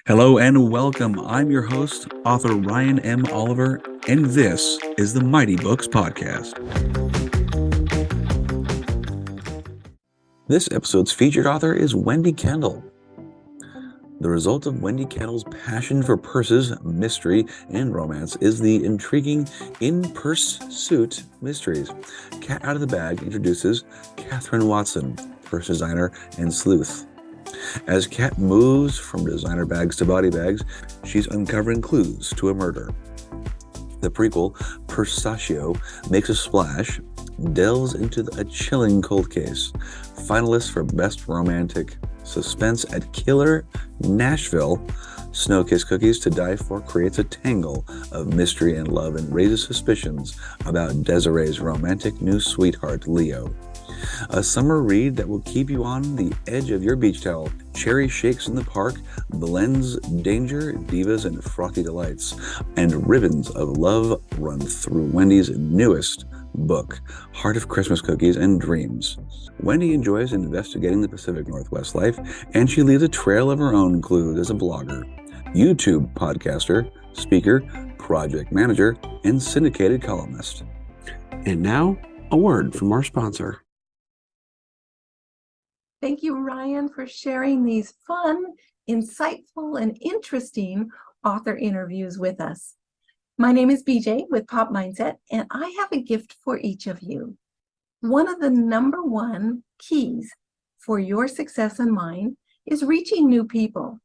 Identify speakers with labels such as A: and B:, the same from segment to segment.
A: Hello and welcome. I'm your host, author Ryan M. Oliver, and this is the Mighty Books Podcast. This episode's featured author is Wendy Kendall. The result of Wendy Kendall's passion for purses, mystery, and romance is the intriguing In Pursuit Mysteries. Cat Out of the Bag introduces Catherine Watson, purse designer and sleuth. As Kat moves from designer bags to body bags, she's uncovering clues to a murder. The prequel, Pistachio, makes a splash, delves into a chilling cold case. Finalist for Best Romantic Suspense at Killer Nashville, Snow Kiss Cookies to Die For creates a tangle of mystery and love and raises suspicions about Desiree's romantic new sweetheart, Leo. A summer read that will keep you on the edge of your beach towel. Cherry Shakes in the Park blends danger, divas, and frothy delights, and ribbons of love run through Wendy's newest book, Heart of Christmas Cookies and Dreams. Wendy enjoys investigating the Pacific Northwest life, and she leaves a trail of her own clues as a blogger, YouTube podcaster, speaker, project manager, and syndicated columnist. And now, a word from our sponsor.
B: Thank you, Ryan, for sharing these fun, insightful, and interesting author interviews with us. My name is BJ with Pop Mindset, and I have a gift for each of you. One of the number one keys for your success and mine is reaching new people.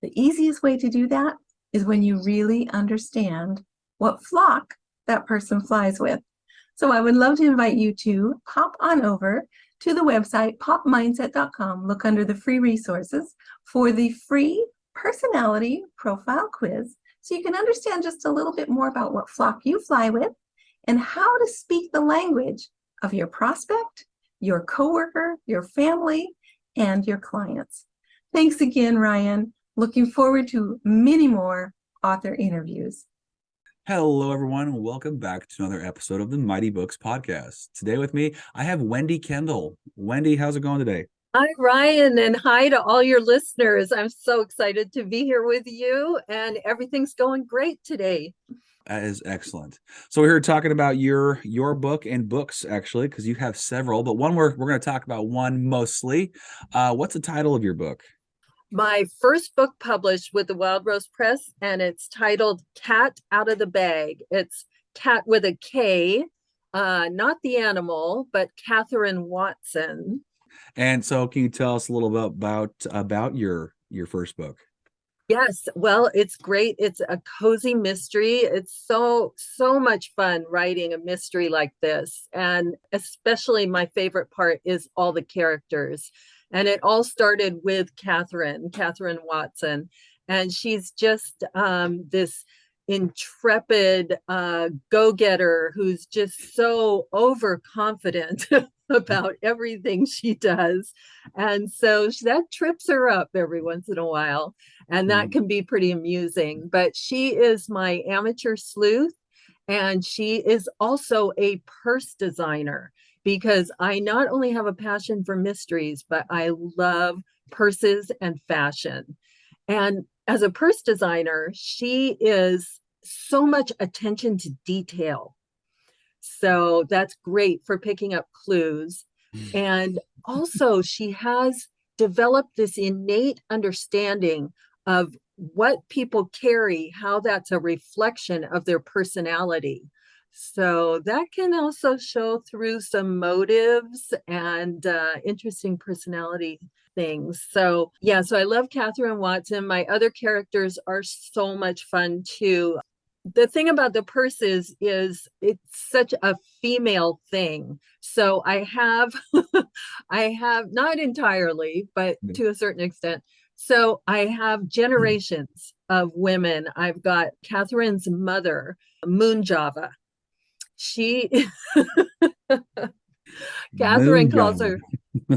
B: The easiest way to do that is when you really understand what flock that person flies with. So I would love to invite you to hop on over to the website popmindset.com. Look under the free resources for the free personality profile quiz so you can understand just a little bit more about what flock you fly with and how to speak the language of your prospect, your coworker, your family, and your clients. Thanks again, Ryan. Looking forward to many more author interviews.
A: Hello, everyone, and welcome back to another episode of the Mighty Books Podcast. Today with me, I have Wendy Kendall. Wendy, how's it going today?
C: Hi, Ryan, and hi to all your listeners. I'm so excited to be here with you, and everything's going great today.
A: That is excellent. So we're here talking about your book and books, actually, because you have several, but one we're going to talk about one mostly. What's the title of your book?
C: My first book published with the Wild Rose Press, and it's titled Cat Out of the Bag. It's cat with a K, not the animal, but Catherine Watson.
A: And so can you tell us a little bit about your first book?
C: Yes, well, it's great. It's a cozy mystery. It's so much fun writing a mystery like this. And especially my favorite part is all the characters. And it all started with Catherine Watson. And she's just this intrepid go-getter who's just so overconfident about everything she does. And so that trips her up every once in a while. And that can be pretty amusing. But she is my amateur sleuth. And she is also a purse designer, because I not only have a passion for mysteries, but I love purses and fashion. And as a purse designer, she is so much attention to detail. So that's great for picking up clues. And also, she has developed this innate understanding of what people carry, how that's a reflection of their personality. So that can also show through some motives and interesting personality things. So yeah, so I love Catherine Watson. My other characters are so much fun too. The thing about the purses is it's such a female thing. So I have, I have not entirely, but to a certain extent. So I have generations of women. I've got Catherine's mother, Moon Java. She, Catherine calls her,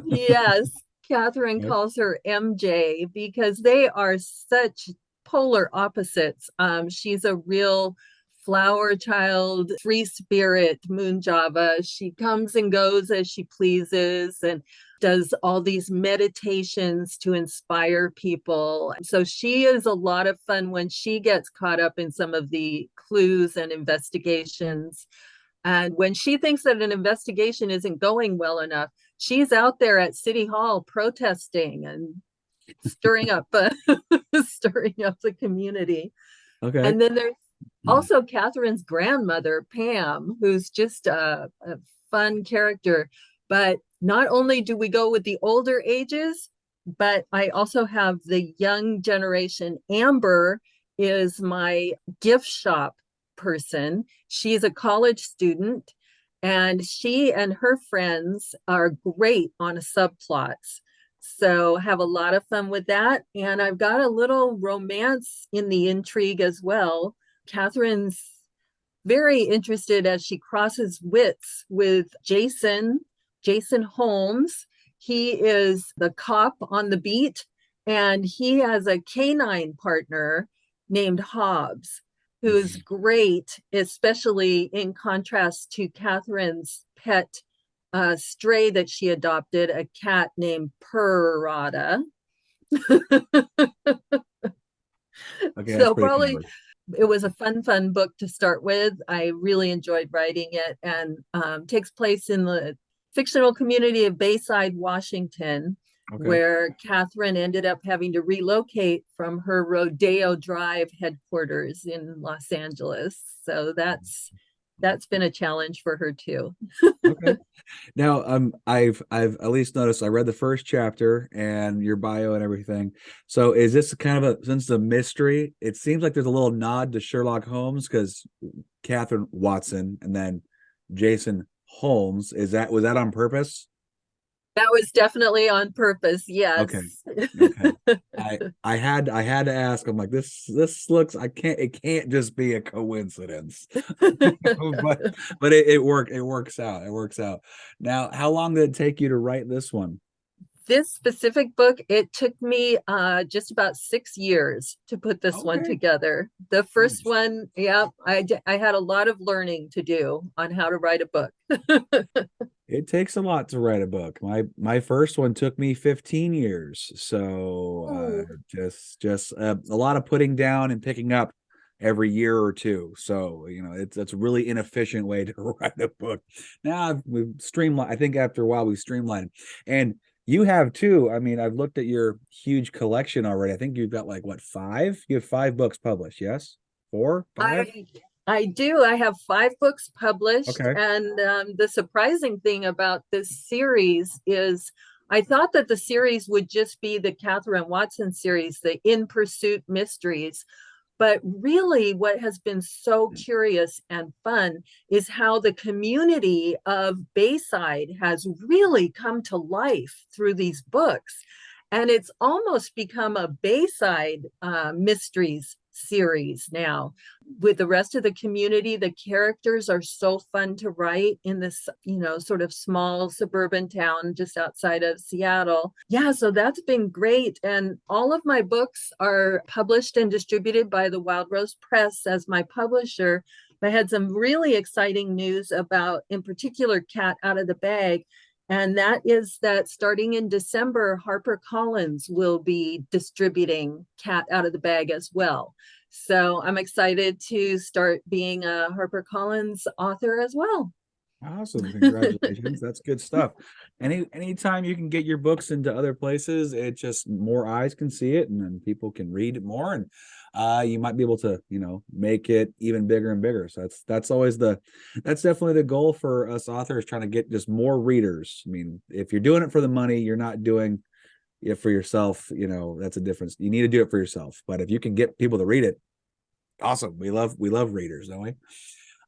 C: yes, Catherine calls her MJ because they are such polar opposites. She's a real flower child, free spirit, Moon Java. She comes and goes as she pleases. And does all these meditations to inspire people. So she is a lot of fun when she gets caught up in some of the clues and investigations. And when she thinks that an investigation isn't going well enough, she's out there at City Hall protesting and stirring up stirring up the community.
A: Okay.
C: And then there's also Catherine's grandmother, Pam, who's just a fun character. But not only do we go with the older ages, but I also have the young generation. Amber is my gift shop person. She's a college student, and she and her friends are great on subplots. So have a lot of fun with that. And I've got a little romance in the intrigue as well. Catherine's very interested as she crosses wits with Jason Holmes. He is the cop on the beat, and he has a canine partner named Hobbs, who's great, especially in contrast to Catherine's pet stray that she adopted, a cat named Purrata.
A: Okay,
C: So
A: probably
C: it was a fun book to start with. I really enjoyed writing it, and takes place in the fictional community of Bayside, Washington, where Catherine ended up having to relocate from her Rodeo Drive headquarters in Los Angeles. So that's been a challenge for her too.
A: Okay. Now, I've at least noticed, I read the first chapter and your bio and everything. So is this kind of since the mystery, it seems like there's a little nod to Sherlock Holmes, because Catherine Watson and then Jason Holmes, was that on purpose?
C: That was definitely on purpose. Yes.
A: Okay. I had to ask. I'm like, this looks, it can't just be a coincidence. but it works out. Now, how long did it take you to write this one?
C: This specific book, it took me just about 6 years to put this one together. The first one, I had a lot of learning to do on how to write a book.
A: It takes a lot to write a book. My first one took me 15 years. So just a lot of putting down and picking up every year or two. So, it's a really inefficient way to write a book. Now we've streamlined. I think after a while we've streamlined. And you have too. I mean, I've looked at your huge collection already. I think you've got like what, 5? You have 5 books published, yes? 4, 5?
C: I do. I have 5 books published.
A: Okay.
C: And the surprising thing about this series is I thought that the series would just be the Catherine Watson series, the In Pursuit Mysteries. But really, what has been so curious and fun is how the community of Bayside has really come to life through these books. And it's almost become a Bayside mysteries series now. With the rest of the community, the characters are so fun to write in this, sort of small suburban town just outside of Seattle. Yeah, so that's been great. And all of my books are published and distributed by the Wild Rose Press as my publisher. I had some really exciting news about, in particular, Cat Out of the Bag. And that is that starting in December, HarperCollins will be distributing Cat Out of the Bag as well. So I'm excited to start being a HarperCollins author as well.
A: Awesome. Congratulations. That's good stuff. Anytime you can get your books into other places, it just more eyes can see it, and then people can read it more, and you might be able to, make it even bigger and bigger. So that's definitely the goal for us authors, trying to get just more readers. I mean, if you're doing it for the money, you're not doing it for yourself. That's a difference. You need to do it for yourself. But if you can get people to read it, awesome. We love readers, don't we?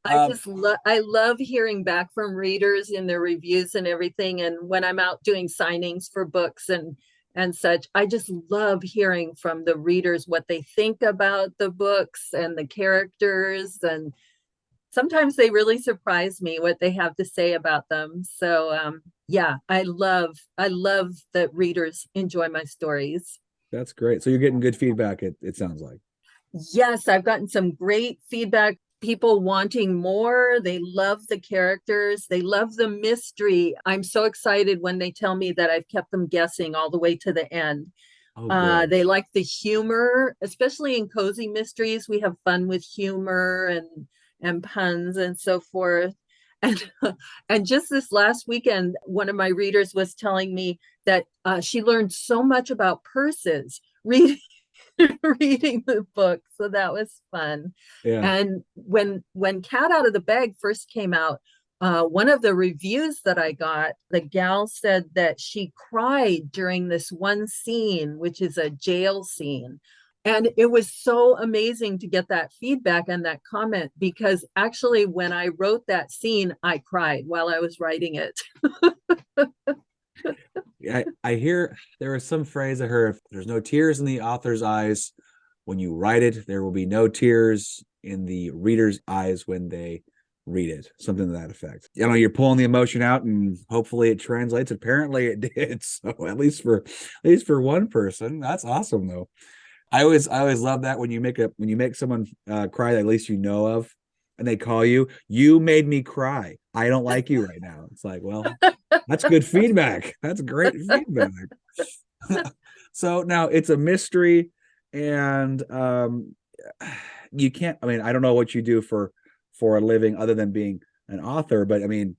C: I love hearing back from readers in their reviews and everything. And when I'm out doing signings for books and such, I just love hearing from the readers what they think about the books and the characters. And sometimes they really surprise me what they have to say about them. So I love that readers enjoy my stories.
A: That's great. So you're getting good feedback, it sounds like.
C: Yes, I've gotten some great feedback people wanting more. They love the characters. They love the mystery. I'm so excited when they tell me that I've kept them guessing all the way to the end.
A: Oh, good.
C: They like the humor, especially in cozy mysteries. We have fun with humor and puns and so forth. And and just this last weekend, one of my readers was telling me that she learned so much about purses reading reading the book. So that was fun.
A: Yeah.
C: And when Cat Out of the Bag first came out, one of the reviews that I got, the gal said that she cried during this one scene, which is a jail scene. And it was so amazing to get that feedback and that comment, because actually, when I wrote that scene, I cried while I was writing it.
A: I hear there is some phrase I heard: if there's no tears in the author's eyes when you write it, there will be no tears in the reader's eyes when they read it. Something to that effect. You know, you're pulling the emotion out, and hopefully it translates. Apparently it did. So at least for one person. That's awesome though. I always love that when you make someone cry that at least you know of, and they call you, you made me cry. I don't like you right now. It's like, well, that's good feedback. That's great feedback. So now it's a mystery, and you can't. I mean, I don't know what you do for a living other than being an author, but I mean,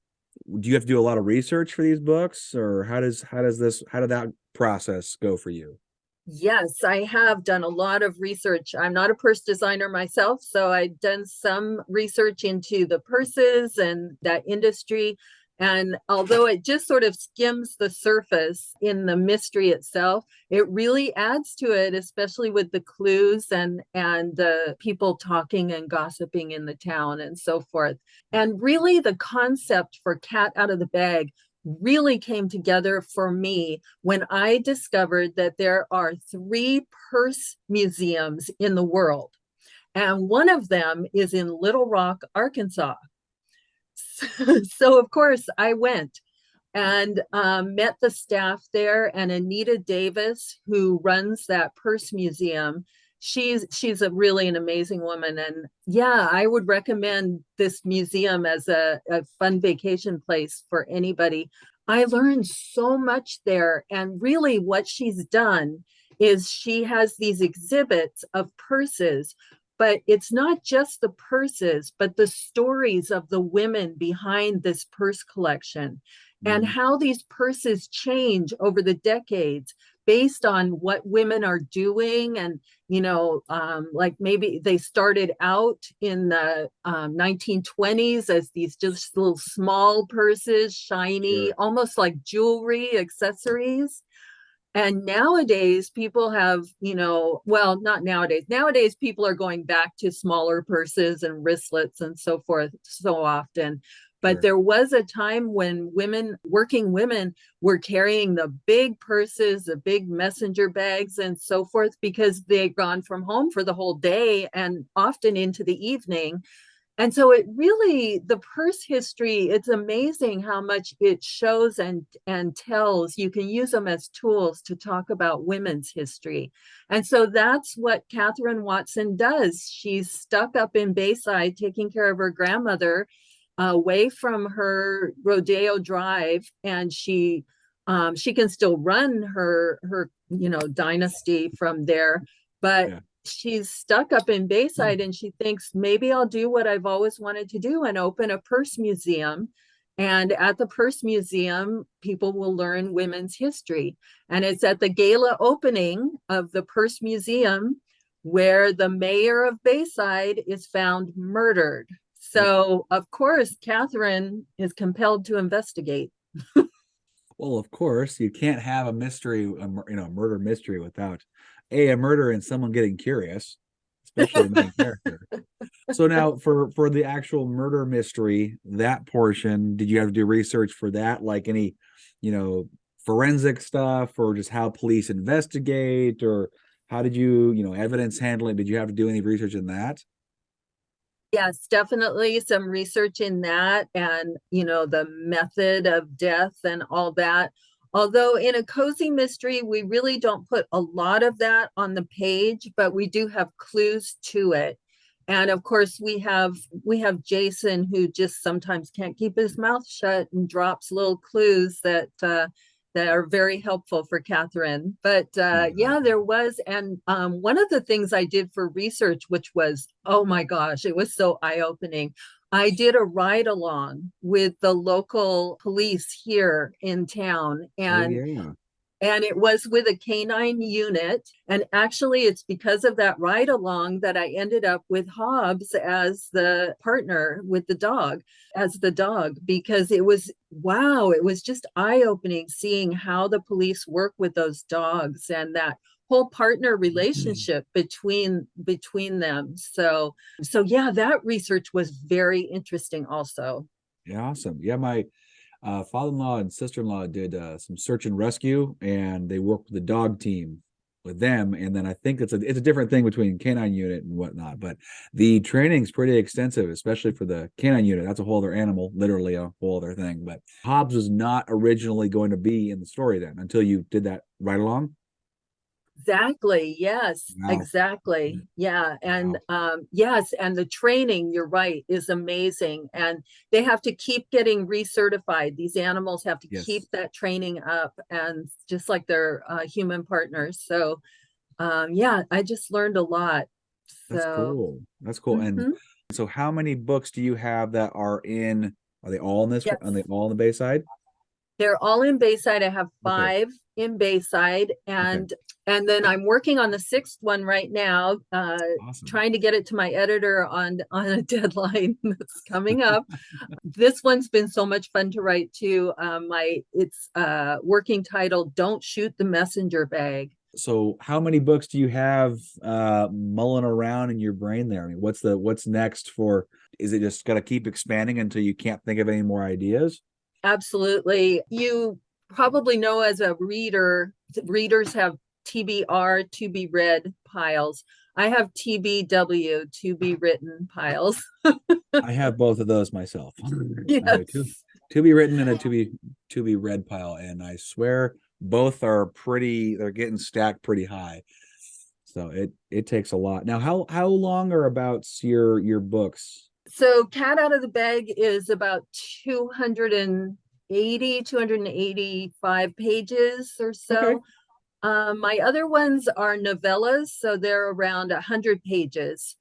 A: do you have to do a lot of research for these books, or how did that process go for you?
C: Yes, I have done a lot of research. I'm not a purse designer myself, so I've done some research into the purses and that industry. And although it just sort of skims the surface in the mystery itself, it really adds to it, especially with the clues and the people talking and gossiping in the town and so forth. And really, the concept for Cat Out of the Bag really came together for me when I discovered that there are 3 purse museums in the world. And one of them is in Little Rock, Arkansas. So of course, I went and met the staff there, and Anita Davis, who runs that purse museum. She's a really an amazing woman, and yeah, I would recommend this museum as a fun vacation place for anybody. I learned so much there, and really what she's done is she has these exhibits of purses, but it's not just the purses, but the stories of the women behind this purse collection and
A: Mhm.
C: how these purses change over the decades based on what women are doing. And like maybe they started out in the 1920s as these just little small purses, shiny,
A: Sure.
C: almost like jewelry accessories. And nowadays people have, well, not nowadays. Nowadays people are going back to smaller purses and wristlets and so forth so often. But
A: Sure.
C: there was a time when working women, were carrying the big purses, the big messenger bags and so forth, because they'd gone from home for the whole day and often into the evening. And so it really, the purse history, it's amazing how much it shows and tells. You can use them as tools to talk about women's history. And so that's what Catherine Watson does. She's stuck up in Bayside taking care of her grandmother, away from her Rodeo Drive, and she can still run her dynasty from there, but
A: Yeah.
C: she's stuck up in Bayside, and she thinks, maybe I'll do what I've always wanted to do and open a purse museum. And at the purse museum, people will learn women's history. And it's at the gala opening of the purse museum where the mayor of Bayside is found murdered. So, of course, Catherine is compelled to investigate.
A: Well, of course, you can't have a mystery, murder mystery without a murder and someone getting curious, especially the main character. So now for the actual murder mystery, that portion, did you have to do research for that? Like any, forensic stuff, or just how police investigate, or how did you, evidence handling? Did you have to do any research in that?
C: Yes, definitely some research in that, and the method of death and all that. Although in a cozy mystery, we really don't put a lot of that on the page, but we do have clues to it. And of course we have Jason, who just sometimes can't keep his mouth shut and drops little clues that are very helpful for Catherine. But
A: Yeah.
C: yeah, there was. And one of the things I did for research, which was, oh my gosh, it was so eye-opening. I did a ride along with the local police here in town,
A: Oh yeah.
C: and it was with a canine unit. And actually, it's because of that ride along that I ended up with Hobbs as the partner with the dog, as the dog, because it was, wow, it was just eye opening seeing how the police work with those dogs and that whole partner relationship between them. So yeah, that research was very interesting also.
A: Yeah, awesome. Yeah, my father-in-law and sister-in-law did some search and rescue, and they worked with the dog team with them. And then I think it's a different thing between canine unit and whatnot, but the training's pretty extensive, especially for the canine unit. That's a whole other animal, literally a whole other thing. But Hobbs was not originally going to be in the story then until you did that right along.
C: Exactly. Yes,
A: Wow.
C: exactly. Yeah. And
A: Wow.
C: yes, and the training, you're right, is amazing. And they have to keep getting recertified. These animals have to keep
A: Yes.
C: that training up, and just like their human partners. So yeah, I just learned a lot.
A: That's
C: So
A: cool. That's cool. And
C: mhm.
A: so how many books do you have that are they all in this, are
C: Yes.
A: they all in the Bayside?
C: They're all in Bayside. I have
A: Okay.
C: 5 in Bayside,
A: Okay.
C: and then I'm working on the 6th one right now,
A: Awesome.
C: trying to get it to my editor on a deadline that's coming up. This one's been so much fun to write too. My It's working title, "Don't Shoot the Messenger Bag."
A: So how many books do you have mulling around in your brain there? I mean, what's next for, is it just gotta keep expanding until you can't think of any more ideas?
C: Absolutely. You probably know, as a reader, readers have TBR, to be read piles. I have TBW, to be written piles.
A: I have both of those myself. I have a
C: Yes.
A: to be written and a to be read pile, and I swear both are they're getting stacked pretty high. So it takes a lot. Now, how long are about your books?
C: So Cat Out of the Bag is about 280, 285 pages or
A: Okay.
C: so. My other ones are novellas, so they're around 100 pages.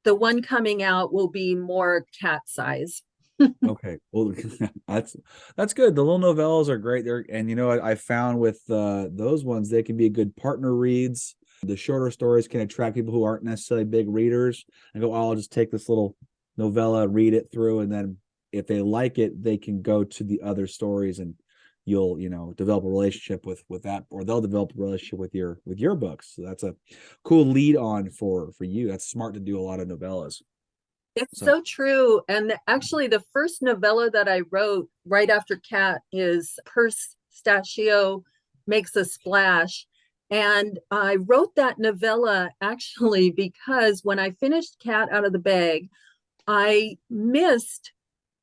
C: The one coming out will be more cat size.
A: Okay. Well, that's good. The little novellas are great. And you know what I found with those ones, they can be good partner reads. The shorter stories can attract people who aren't necessarily big readers and go, oh, I'll just take this little novella, read it through, and then if they like it, they can go to the other stories, and you'll, develop a relationship with that, or they'll develop a relationship with your books. So that's a cool lead on for you. That's smart to do a lot of novellas.
C: It's
A: So
C: so true. And actually, the first novella that I wrote right after Cat is Pistachio Makes a Splash. And I wrote that novella actually because when I finished Cat Out of the Bag, I missed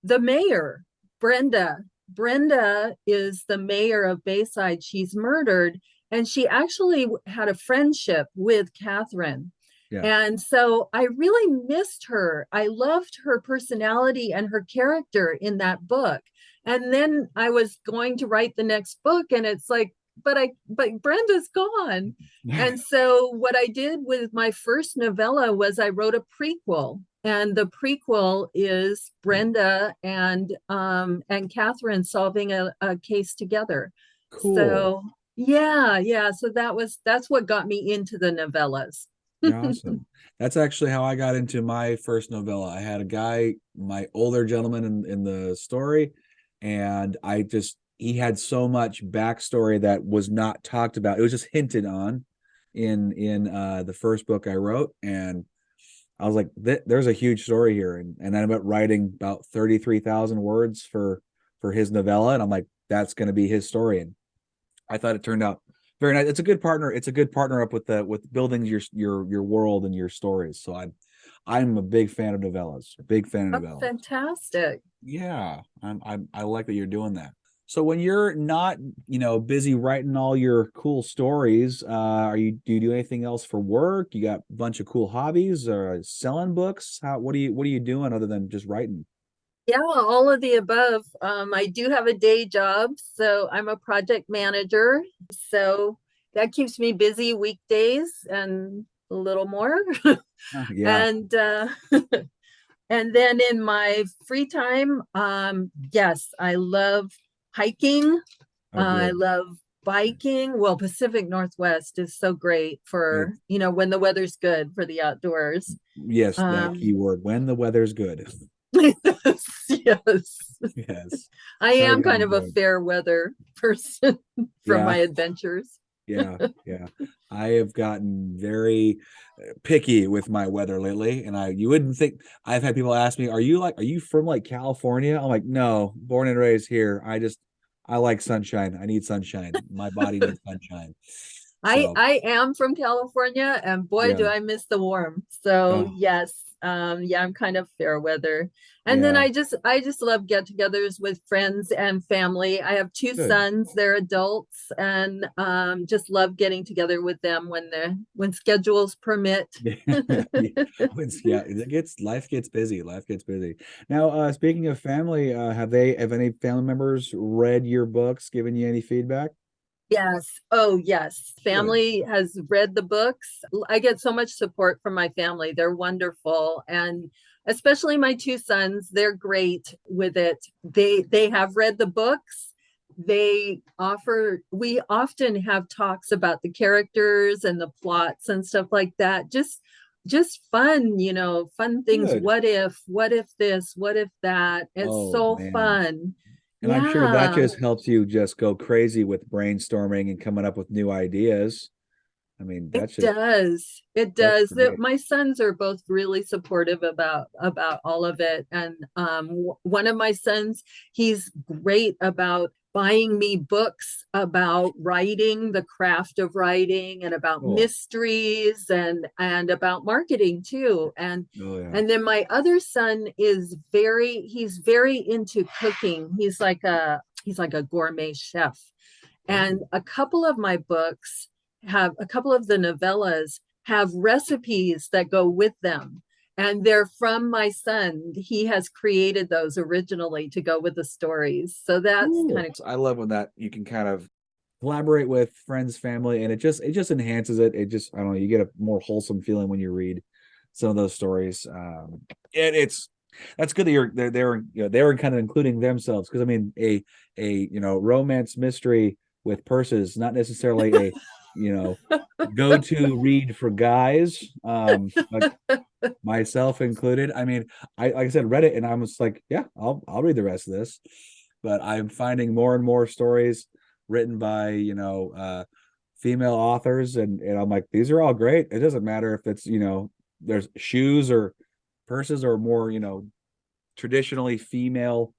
C: the mayor, Brenda. Brenda is the mayor of Bayside. She's murdered, and she actually had a friendship with Catherine.
A: yeah,
C: And so I really missed her. I loved her personality and her character in that book. And then I was going to write the next book, and it's like, but Brenda's gone. And so what I did with my first novella was I wrote a prequel, and the prequel is Brenda and Catherine solving a case together.
A: cool.
C: So yeah. So that's what got me into the novellas.
A: Awesome. That's actually how I got into my first novella. I had a guy, my older gentleman in the story, and he had so much backstory that was not talked about. It was just hinted on in the first book I wrote, and I was like, there's a huge story here. And I ended up writing about 33,000 words for his novella, and I'm like, that's going to be his story. And I thought it turned out very nice. It's a good partner. It's a good partner up with building your world and your stories. So I'm a big fan of novellas. Big fan of
C: Oh,
A: novellas.
C: fantastic.
A: Yeah, I like that you're doing that. So when you're not, busy writing all your cool stories, do you do anything else for work? You got a bunch of cool hobbies or selling books? What are you doing other than just writing?
C: Yeah, all of the above. I do have a day job, so I'm a project manager. So that keeps me busy weekdays and a little more.
A: Yeah.
C: And and then in my free time, yes, I love hiking.
A: Oh,
C: I
A: good.
C: love biking. Well, Pacific Northwest is so great
A: It,
C: for, when the weather's good for the outdoors.
A: yes, that
C: Um,
A: keyword, when the weather's good.
C: yes.
A: Yes.
C: I
A: Oh
C: am
A: yeah,
C: kind of a
A: boy.
C: fair weather person from my
A: Yeah.
C: adventures.
A: Yeah, yeah. I have gotten very picky with my weather lately, and you wouldn't think. I've had people ask me, are you from like California?" I'm like, "No, born and raised here. I like sunshine. I need sunshine. My body needs sunshine." So,
C: I am from California, and boy,
A: yeah.
C: do I miss the warm. So
A: Oh,
C: yes, yeah, I'm kind of fair weather. And then
A: yeah.
C: I just love get-togethers with friends and family. I have two
A: Good.
C: sons, they're adults, and just love getting together with them when schedules permit.
A: Yeah, yeah, life gets busy. Life gets busy. Now, speaking of family, have any family members read your books, given you any feedback?
C: Yes. Oh, yes.
A: Good.
C: Family has read the books. I get so much support from my family. They're wonderful. And especially my two sons, they're great with it. They have read the books. We often have talks about the characters and the plots and stuff like that. Just fun, fun things.
A: Good.
C: What if this, what if that? It's
A: Oh
C: so
A: man.
C: fun.
A: And I'm sure that
C: Yeah.
A: just helps you just go crazy with brainstorming and coming up with new ideas. I mean,
C: It does. It
A: that's
C: does.
A: great.
C: My sons are both really supportive about all of it. And one of my sons, he's great about buying me books about writing, the craft of writing, and about
A: Cool.
C: mysteries and about marketing too. And
A: Oh yeah.
C: and then my other son he's very into cooking. He's like a gourmet chef. And
A: Oh.
C: a couple of the novellas have recipes that go with them. And they're from my son. He has created those originally to go with the stories. So that's
A: Cool.
C: kind of
A: I love when that you can kind of collaborate with friends, family, and it just enhances it. It just I don't know, you get a more wholesome feeling when you read some of those stories. It's that's good that they were kind of including themselves because I mean a romance mystery with purses not necessarily a you know go-to read for guys like myself included. I mean, I like I said, read it and I was like, yeah, I'll read the rest of this. But I'm finding more and more stories written by female authors, and I'm like, these are all great. It doesn't matter if it's there's shoes or purses or more traditionally female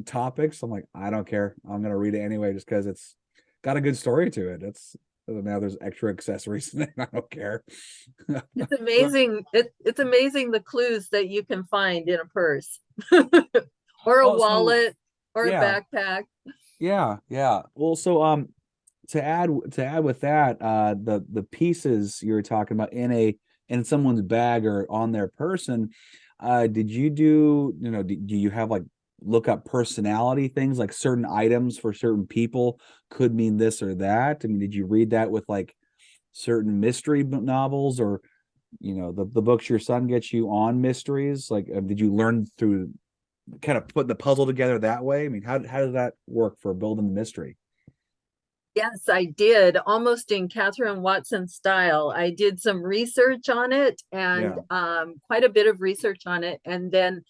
A: topics. I'm like, I don't care. I'm gonna read it anyway, just because it's got a good story to it. It's doesn't matter. There's extra accessories. I don't care.
C: it's amazing. It's amazing the clues that you can find in a purse or a
A: Oh, so
C: wallet or a
A: yeah,
C: backpack.
A: yeah, yeah. Well, so to add with that, the pieces you were talking about in someone's bag or on their person, did you do you have like look up personality things like certain items for certain people could mean this or that? I mean, did you read that with like certain mystery novels or the books your son gets you on mysteries? Like, did you learn through kind of putting the puzzle together that way? I mean, how does that work for building the mystery?
C: Yes, I did, almost in Catherine Watson style. I did some research on it and
A: Yeah.
C: quite a bit of research on it, and then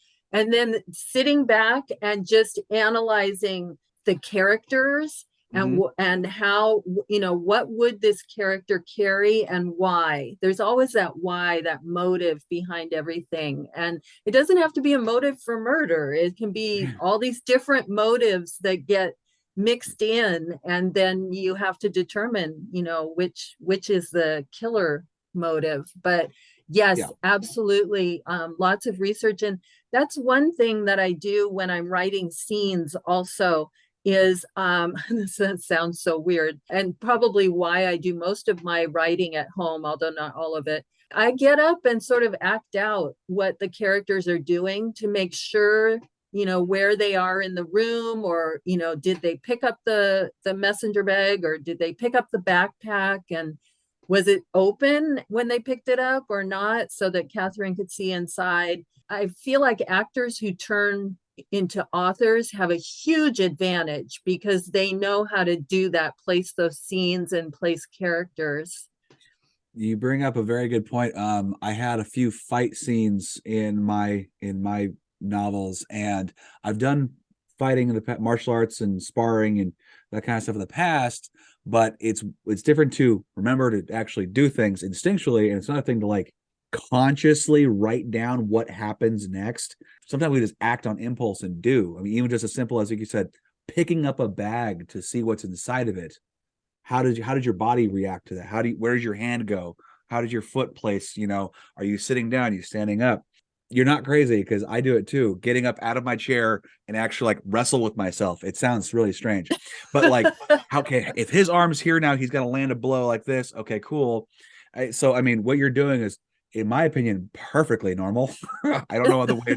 C: sitting back and just analyzing the characters and
A: Hmm.
C: and how what would this character carry and why. There's always that why, that motive behind everything, and it doesn't have to be a motive for murder. It can be all these different motives that get mixed in, and then you have to determine which is the killer motive. But
A: Yeah.
C: yes, absolutely, lots of research. And that's one thing that I do when I'm writing scenes also, is this sounds so weird, and probably why I do most of my writing at home, although not all of it. I get up and sort of act out what the characters are doing to make sure, where they are in the room, or, did they pick up the messenger bag, or did they pick up the backpack, and was it open when they picked it up or not, so that Catherine could see inside. I feel like actors who turn into authors have a huge advantage because they know how to do that, place those scenes and place characters.
A: You bring up a very good point. I had a few fight scenes in my novels, and I've done fighting in the martial arts and sparring and that kind of stuff in the past. But it's different to remember to actually do things instinctually, and it's not a thing to like consciously write down what happens next. Sometimes we just act on impulse and do. I mean, even just as simple as, like you said, picking up a bag to see what's inside of it. How did your body react to that? Where does your hand go? How does your foot place? Are you sitting down? Are you standing up? You're not crazy, because I do it too. Getting up out of my chair and actually like wrestle with myself. It sounds really strange, but like, okay, if his arm's here now, he's got to land a blow like this. Okay, cool. So, I mean, what you're doing is, in my opinion, perfectly normal. I don't know other way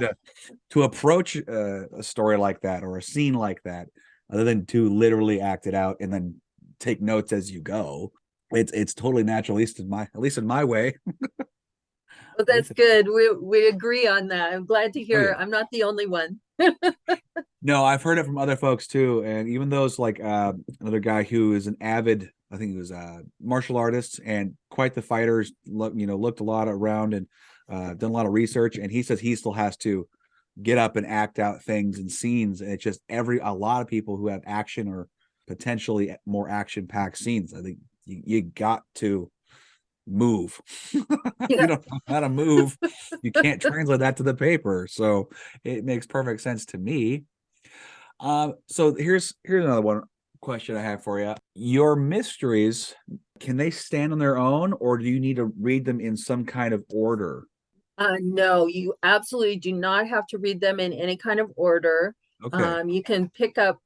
A: to approach a story like that or a scene like that, other than to literally act it out and then take notes as you go. It's totally natural, at least in my way.
C: Well, that's good. We agree on that. I'm glad to hear.
A: Oh, yeah.
C: I'm not the only one.
A: No, I've heard it from other folks too, and even those like another guy who is an avid, I think he was a martial artist and quite the fighters. Looked a lot around and done a lot of research, and he says he still has to get up and act out things and scenes. And it's just a lot of people who have action or potentially more action-packed scenes. I think you got to move. You don't know how to move, you can't translate that to the paper. So it makes perfect sense to me. So here's another one question I have for you. Your mysteries, can they stand on their own, or do you need to read them in some kind of order?
C: No, you absolutely do not have to read them in any kind of order.
A: Okay.
C: You can pick up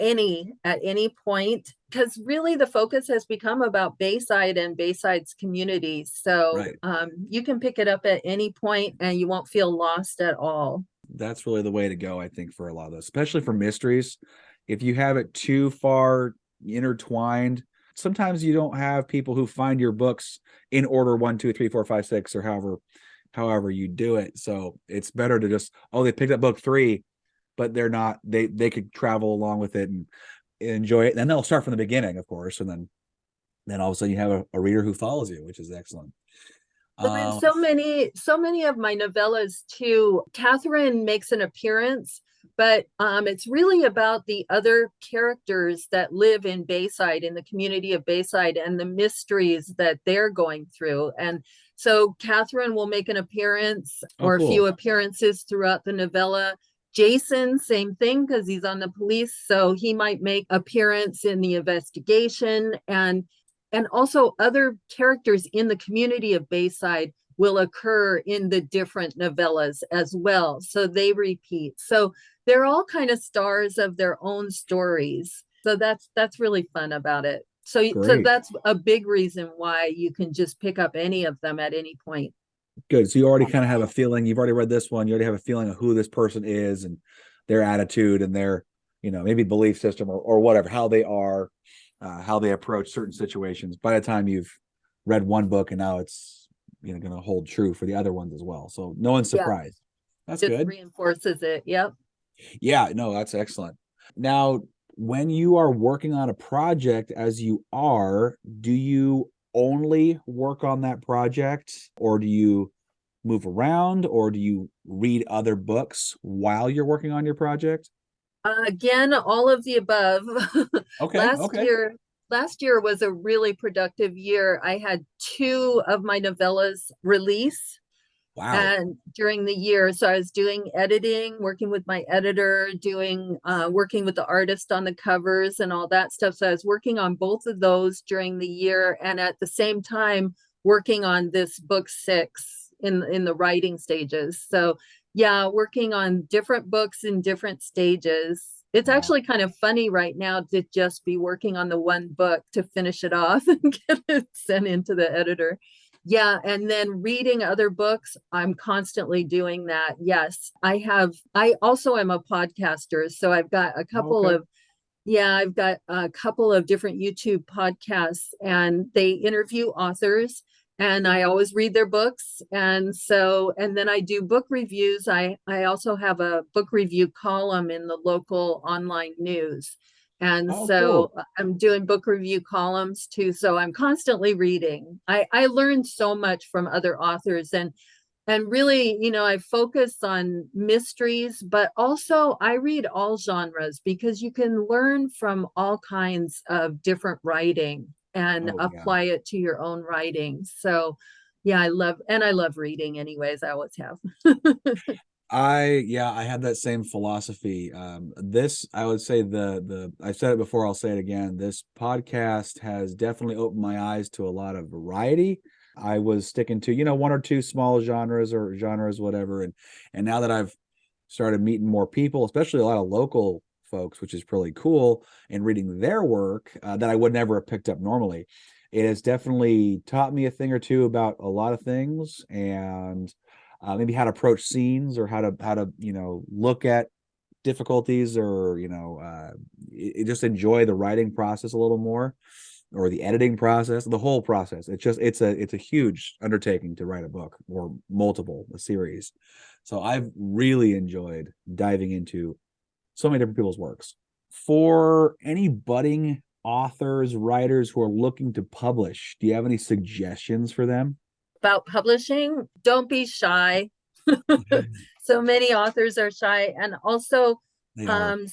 C: at any point, because really the focus has become about Bayside and Bayside's community. So
A: Right.
C: you can pick it up at any point and you won't feel lost at all.
A: That's really the way to go, I think, for a lot of those, especially for mysteries. If you have it too far intertwined, sometimes you don't have people who find your books in order 1, 2, 3, 4, 5, 6, or however you do it. So it's better to just, they picked up book 3, but they're not, they could travel along with it and enjoy it. And then they'll start from the beginning, of course, and then all of a sudden you have a reader who follows you, which is excellent.
C: Well, in so many of my novellas too, Catherine makes an appearance, but it's really about the other characters that live in Bayside, in the community of Bayside, and the mysteries that they're going through. And so Catherine will make an appearance or a
A: Cool.
C: few appearances throughout the novella. Jason, same thing, because he's on the police, so he might make appearance in the investigation, and also other characters in the community of Bayside will occur in the different novellas as well. So they repeat. So they're all kind of stars of their own stories. So that's really fun about it. So that's a big reason why you can just pick up any of them at any point.
A: Good. So you already kind of have a feeling. You've already read this one. You already have a feeling of who this person is and their attitude and their, maybe belief system or whatever, how they are, how they approach certain situations by the time you've read one book, and now it's going to hold true for the other ones as well. So no one's surprised. That's
C: Just
A: good.
C: reinforces it. Yep.
A: Yeah, no, that's excellent. Now, when you are working on a project, as you are, do you only work on that project, or do you move around, or do you read other books while you're working on your project?
C: Again, all of the above.
A: Okay.
C: Last year was a really productive year. I had 2 of my novellas release.
A: Wow.
C: And during the year, so I was doing editing, working with my editor, working with the artist on the covers and all that stuff. So I was working on both of those during the year, and at the same time working on this book 6 in the writing stages. So yeah, working on different books in different stages. It's
A: Wow.
C: actually kind of funny right now to just be working on the one book to finish it off and get it sent into the editor. Yeah, and then reading other books, I'm constantly doing that. Yes, I also am a podcaster, so I've got a couple
A: Okay.
C: of yeah, I've got a couple of different YouTube podcasts and they interview authors and I always read their books. And then I do book reviews. I also have a book review column in the local online news. And
A: Oh, cool.
C: so I'm doing book review columns too. So I'm constantly reading. I learned so much from other authors and really, I focus on mysteries, but also I read all genres because you can learn from all kinds of different writing and
A: Oh, yeah.
C: apply it to your own writing. So, yeah, I love reading anyways. I always have.
A: I had that same philosophy. This I would say I've said it before, I'll say it again. This podcast has definitely opened my eyes to a lot of variety. I was sticking to, one or two small genres, whatever. And now that I've started meeting more people, especially a lot of local folks, which is pretty cool, and reading their work that I would never have picked up normally, it has definitely taught me a thing or two about a lot of things and maybe how to approach scenes or how to look at difficulties or just enjoy the writing process a little more or the editing process, the whole process. It's a huge undertaking to write a book or a series. So I've really enjoyed diving into so many different people's works. For any budding authors, writers who are looking to publish, do you have any suggestions for them?
C: About publishing, don't be shy. So many authors are shy. And also,
A: They are.
C: um,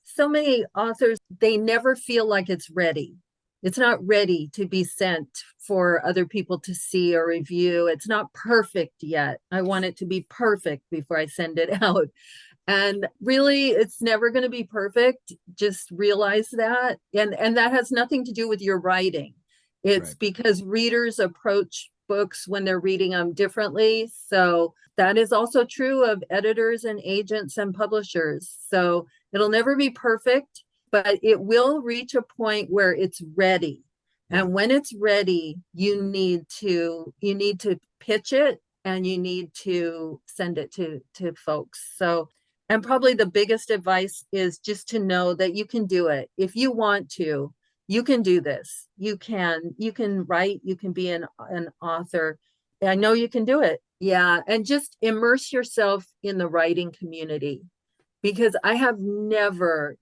C: so many authors, they never feel like it's ready. It's not ready to be sent for other people to see or review. It's not perfect yet. I want it to be perfect before I send it out. And really, it's never going to be perfect. Just realize that. And that has nothing to do with your writing. It's
A: Right.
C: because readers approach books when they're reading them differently. So that is also true of editors and agents and publishers. So it'll never be perfect, but it will reach a point where it's ready.
A: Yeah.
C: And when it's ready, you need to pitch it and you need to send it to folks. So and probably the biggest advice is just to know that you can do it. If you want to, you can do this. You can write, you can be an author. I know you can do it. Yeah. And just immerse yourself in the writing community because I have never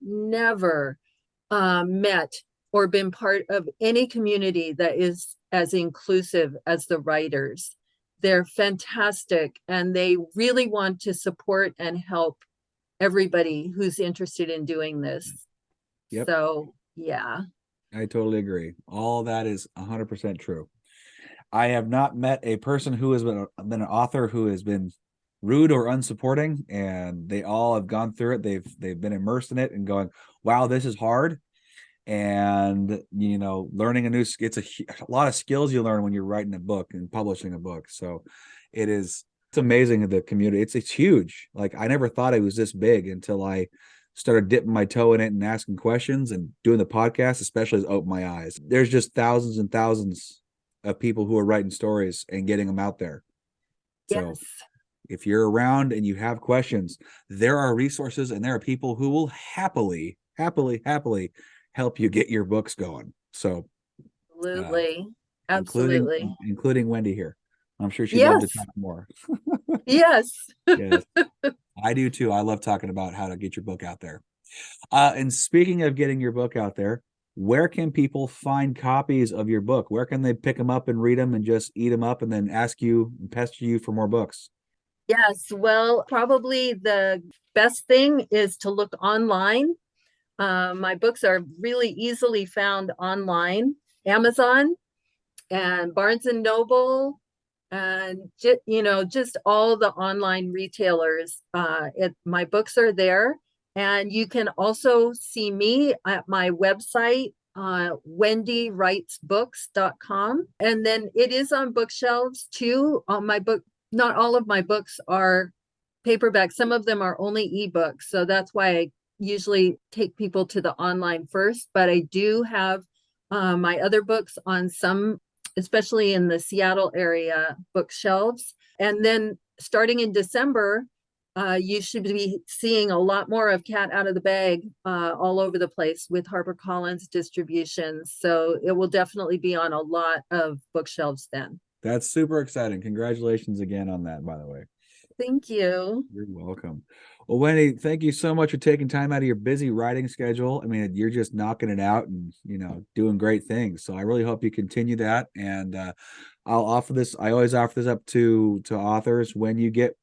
C: met or been part of any community that is as inclusive as the writers. They're fantastic and they really want to support and help everybody who's interested in doing this.
A: Yep.
C: So, yeah.
A: I totally agree. All that is 100% true. I have not met a person who has been an author who has been rude or unsupporting, and they all have gone through it. They've been immersed in it and going, "Wow, this is hard." And learning a lot of skills you learn when you're writing a book and publishing a book. So it's amazing the community. It's huge. Like I never thought it was this big until I started dipping my toe in it and asking questions and doing the podcast, especially has opened my eyes. There's just thousands and thousands of people who are writing stories and getting them out there. So
C: Yes.
A: if you're around and you have questions, there are resources and there are people who will happily help you get your books going. So
C: Absolutely.
A: including
C: Absolutely.
A: including Wendy here. I'm sure she'd love to
C: Yes.
A: talk more.
C: Yes.
A: Yes, I do too. I love talking about how to get your book out there. And speaking of getting your book out there, where can people find copies of your book? Where can they pick them up and read them and just eat them up and then ask you and pester you for more books?
C: Yes. Well, probably the best thing is to look online. My books are really easily found online, Amazon and Barnes and Noble, and just all the online retailers. My books are there, and you can also see me at my website, wendywritesbooks.com, and then it is on bookshelves too. On my book, not all of my books are paperback. Some of them are only ebooks, so that's why usually take people to the online first, but I do have my other books on some, especially in the Seattle area, bookshelves. And then starting in December, you should be seeing a lot more of Cat Out of the Bag all over the place with HarperCollins distributions. So it will definitely be on a lot of bookshelves then.
A: That's super exciting. Congratulations again on that, by the way.
C: Thank you.
A: You're welcome. Well, Wendy, thank you so much for taking time out of your busy writing schedule. I mean, you're just knocking it out and, doing great things. So I really hope you continue that. And I'll offer this. I always offer this up to authors when you get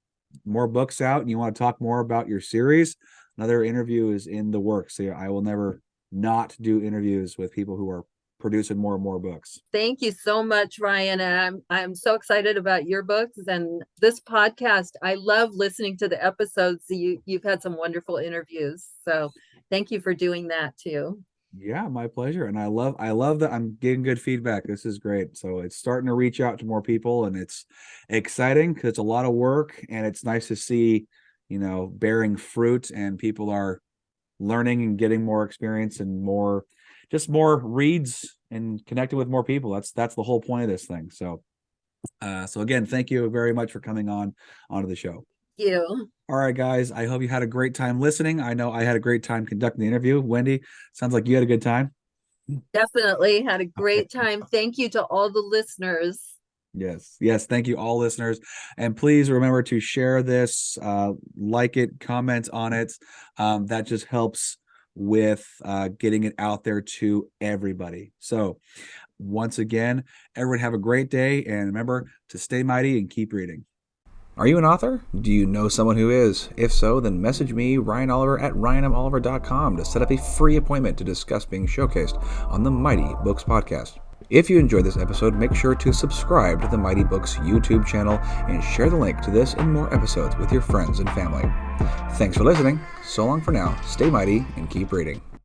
A: more books out and you want to talk more about your series. Another interview is in the works. So I will never not do interviews with people who are producing more and more books.
C: Thank you so much, Ryan. And I'm so excited about your books and this podcast. I love listening to the episodes. You've had some wonderful interviews. So thank you for doing that too.
A: Yeah, my pleasure. And I love that I'm getting good feedback. This is great. So it's starting to reach out to more people, and it's exciting because it's a lot of work, and it's nice to see, bearing fruit, and people are learning and getting more experience and more reads and connecting with more people. That's the whole point of this thing. So again, thank you very much for coming onto the show.
C: Thank you.
A: All right, guys. I hope you had a great time listening. I know I had a great time conducting the interview. Wendy, sounds like you had a good time.
C: Definitely had a great time. Thank you to all the listeners.
A: Yes. Thank you, all listeners. And please remember to share this, like it, comment on it. That just helps with getting it out there to everybody. So once again, everyone have a great day. And remember to stay mighty and keep reading. Are you an author? Do you know someone who is? If so, then message me, Ryan Oliver, at ryanmoliver.com to set up a free appointment to discuss being showcased on the Mighty Books podcast. If you enjoyed this episode, make sure to subscribe to the Mighty Books YouTube channel and share the link to this and more episodes with your friends and family. Thanks for listening. So long for now. Stay mighty and keep reading.